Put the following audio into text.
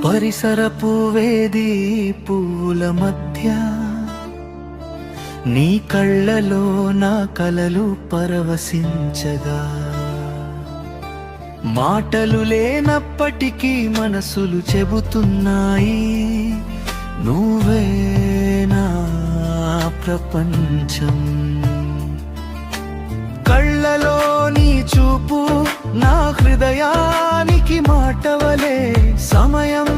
పరిసరపు వేది పూల మధ్య నీ కళ్ళలో నా కలలు పరవశించగా, మాటలు లేనప్పటికీ మనసులు చెబుతున్నాయి, నువ్వే నా ప్రపంచం. కళ్ళలో నీ చూపు నా హృదయానికి మాటవలే, సమయం